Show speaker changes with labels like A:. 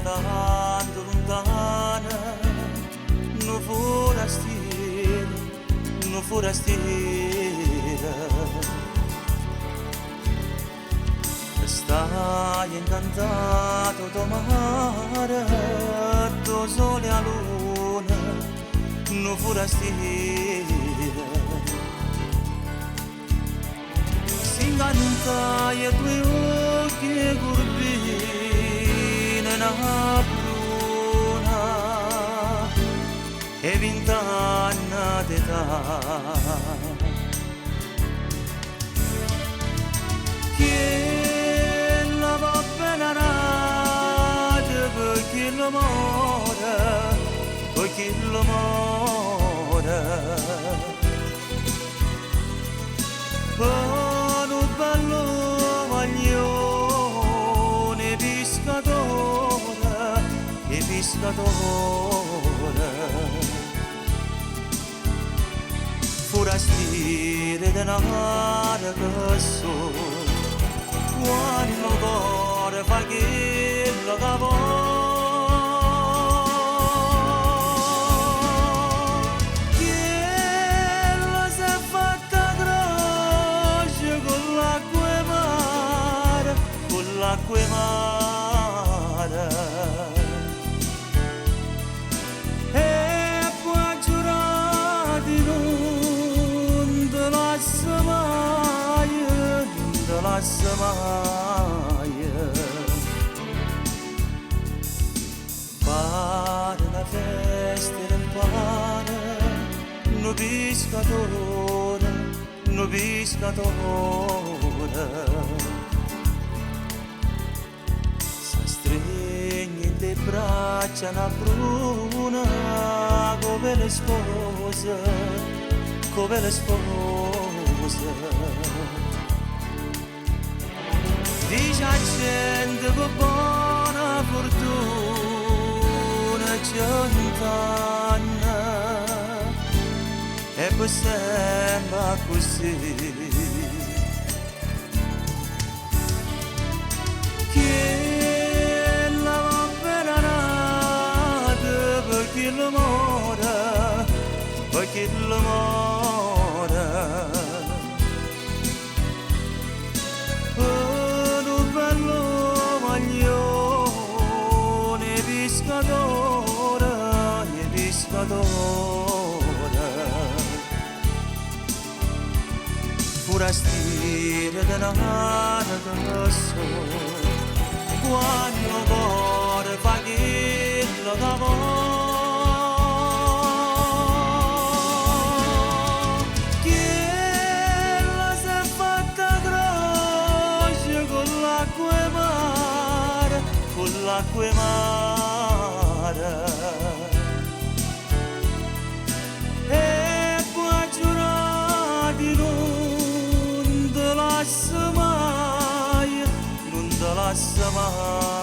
A: tanto lontana, non forastiera, stai incantato tuo mare, tuo sole a luna, non forastiera. Si incanta i tuoi occhi curvini una bruna e 20 anni d'età. Chi la va bene nata per chi l'amore, per chi l'amore. Buono bello maglione pescatore, e pescatore. Forastiere denaro che so, quando il cuore fa quello che vuoi. Quello si è fatta croce con l'acqua e mare, con l'acqua e mare. E poi giurati non te lascia mai, non te lascia mai. Fare una festa nel pane, no pescatore, no pescatore. Stringi in te braccia una bruna come le spose, come le spose. Dice a gente che buona fortuna 100 anni e poi sembra così. Chi l'amore, poi chi l'amore. Un bello maglione pescatore, e pescatore. Forastiere denaro che so, quando il cuore fa quello che vuoi. L'acqua e mare e poi giurati non te lascia mai, non te lascia mai.